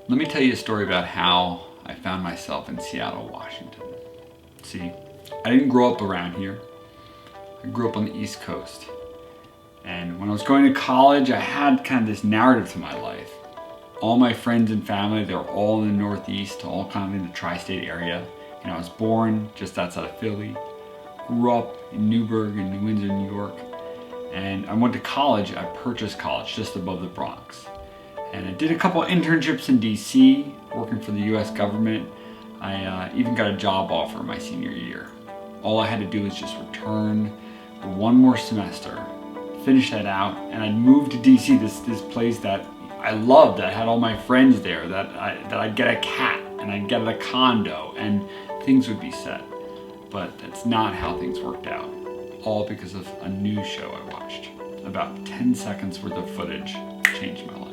Let me tell you a story about how I found myself in Seattle, Washington. See, I didn't grow up around here. I grew up on the East Coast. And when I was going to college, I had kind of this narrative to my life. All my friends and family, they were all in the Northeast, all kind of in the tri-state area. And I was born just outside of Philly, grew up in Newburgh and New Windsor, New York. And I went to college at Purchase College, just above the Bronx. And I did a couple of internships in DC, working for the US government. I even got a job offer my senior year. All I had to do was just return for one more semester, finish that out, and I'd move to DC, this place that I loved. I had all my friends there, that I'd get a cat and I'd get a condo and things would be set. But that's not how things worked out. All because of a news show I watched. About 10 seconds worth of footage changed my life.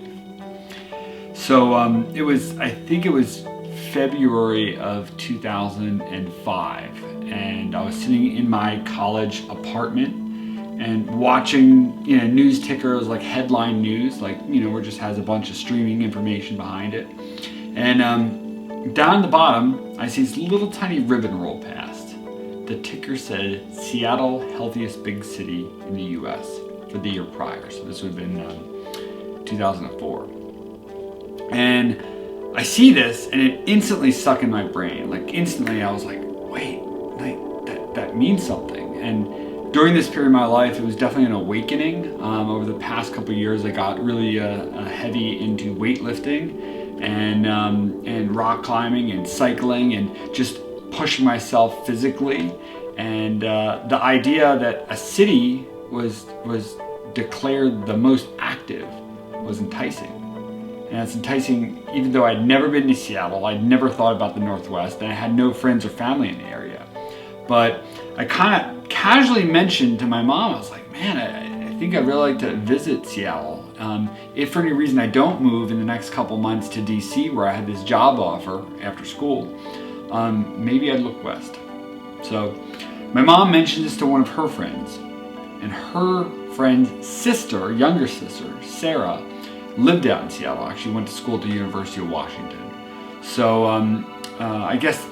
So I think it was February of 2005, and I was sitting in my college apartment and watching, news tickers like headline news, where it just has a bunch of streaming information behind it. And down the bottom, I see this little tiny ribbon roll past. The ticker said Seattle, healthiest big city in the US for the year prior. So this would have been 2004. And I see this and it instantly stuck in my brain. Instantly I was like, wait, that means something. And during this period of my life, it was definitely an awakening. Over the past couple of years, I got really heavy into weightlifting and rock climbing and cycling and just pushing myself physically. And the idea that a city was declared the most active was enticing. And it's enticing, even though I'd never been to Seattle, I'd never thought about the Northwest, and I had no friends or family in the area. But I kind of casually mentioned to my mom, I was like, man, I think I'd really like to visit Seattle. If for any reason I don't move in the next couple months to DC, where I had this job offer after school, maybe I'd look west. So my mom mentioned this to one of her friends, and her friend's sister, younger sister, Sarah, lived out in Seattle. Actually went to school at the University of Washington. So I guess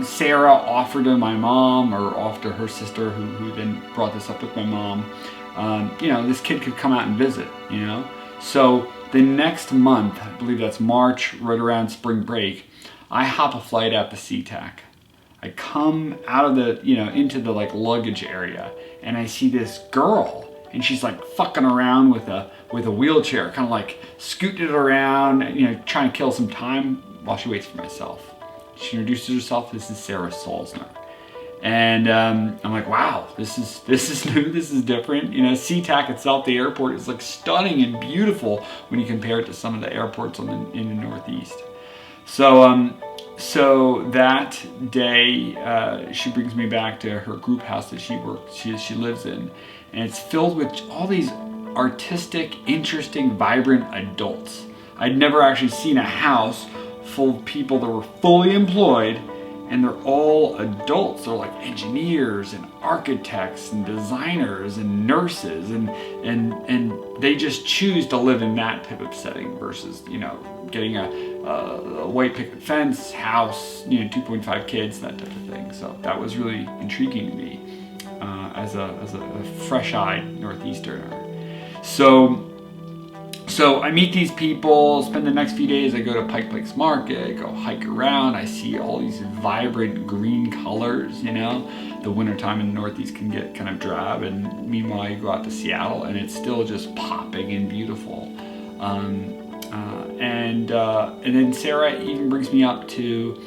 Sarah offered to my mom, or offered to her sister, who then brought this up with my mom, this kid could come out and visit, So the next month, I believe that's March, right around spring break, I hop a flight out to SeaTac. I come out of the, into the luggage area, and I see this girl, and she's fucking around with a wheelchair, kind of scooting it around, trying to kill some time while she waits for myself. She introduces herself. This is Sarah Salzner. And I'm like, wow, this is new, this is different. SeaTac itself, the airport, is stunning and beautiful when you compare it to some of the airports in the Northeast. So that day, she brings me back to her group house that she lives in, and it's filled with all these artistic, interesting, vibrant adults. I'd never actually seen a house full of people that were fully employed, and they're all adults. They're engineers and architects and designers and nurses, and they just choose to live in that type of setting versus getting a white picket fence house, 2.5 kids, that type of thing. So that was really intriguing to me as a fresh-eyed Northeasterner. So I meet these people, spend the next few days, I go to Pike Place Market, go hike around, I see all these vibrant green colors, The wintertime in the Northeast can get kind of drab, and meanwhile you go out to Seattle and it's still just popping and beautiful. And then Sarah even brings me up to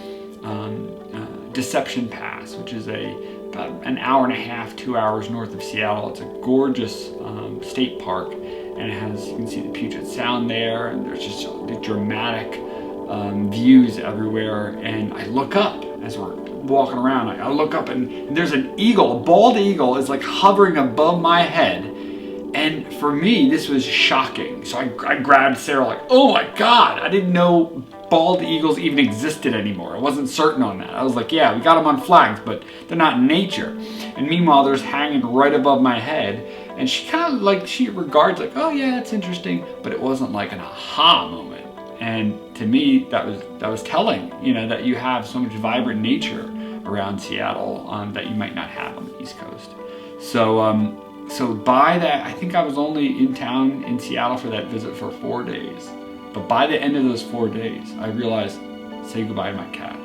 Deception Pass, which is about an hour and a half, 2 hours north of Seattle. It's a gorgeous state park, and it has, you can see the Puget Sound there, and there's just the dramatic views everywhere. And I look up as we're walking around. I look up and there's an eagle, a bald eagle, is hovering above my head. And for me, this was shocking. So I grabbed Sarah oh my God, I didn't know bald eagles even existed anymore. I wasn't certain on that. I was yeah, we got them on flags, but they're not in nature. And meanwhile, there's hanging right above my head. And she kind of she regards oh yeah, that's interesting. But it wasn't an aha moment. And to me, that was telling, you know, that you have so much vibrant nature around Seattle that you might not have on the East Coast. So by that, I think I was only in town in Seattle for that visit for 4 days. But by the end of those 4 days, I realized, say goodbye to my cat.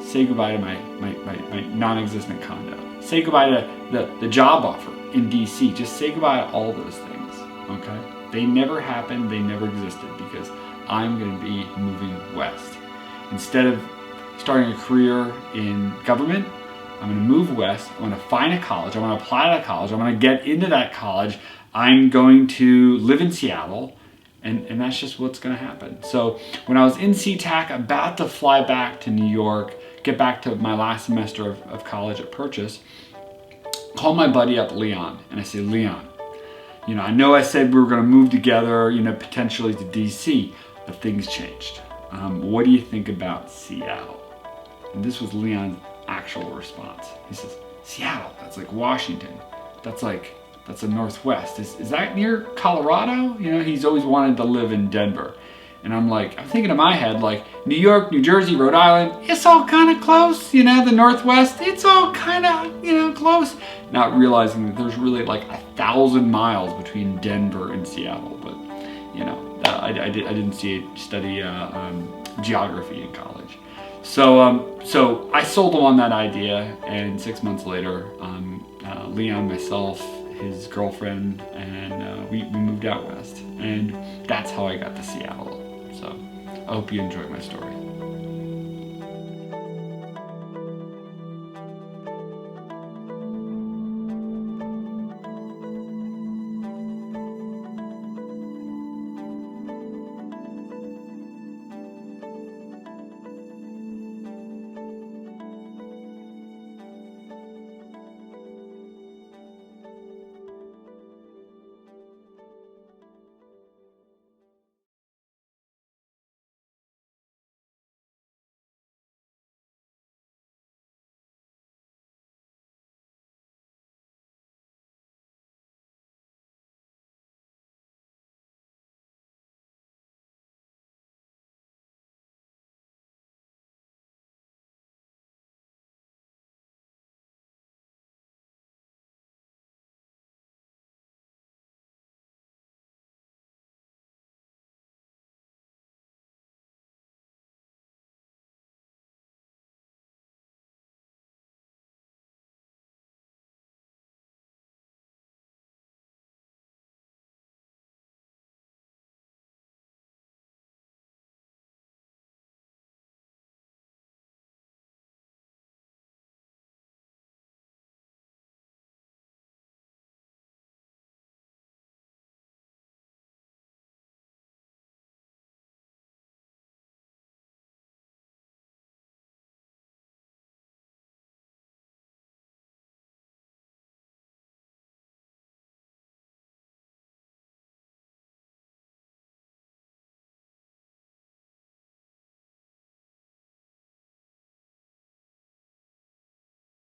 Say goodbye to my non-existent condo. Say goodbye to the job offer in DC. Just say goodbye to all those things, okay? They never happened, they never existed, because I'm gonna be moving west. Instead of starting a career in government, I'm gonna move west, I'm gonna find a college, I'm gonna apply to a college, I'm gonna get into that college, I'm going to live in Seattle, and that's just what's gonna happen. So when I was in SeaTac, about to fly back to New York, get back to my last semester of college at Purchase, call my buddy up, Leon, and I say, Leon, you know, I know I said we were gonna move together, you know, potentially to DC, but things changed. What do you think about Seattle? And this was Leon's actual response. He says, Seattle, that's like Washington. That's the Northwest. Is that near Colorado? You know, he's always wanted to live in Denver. And I'm thinking in my head, like, New York, New Jersey, Rhode Island, it's all kind of close, you know, the Northwest, it's all kind of, you know, close. Not realizing that there's really like 1,000 miles between Denver and Seattle. But, you know, I didn't study geography in college. So I sold him on that idea, and 6 months later, Leon, myself, his girlfriend, and we moved out west. And that's how I got to Seattle. So I hope you enjoyed my story.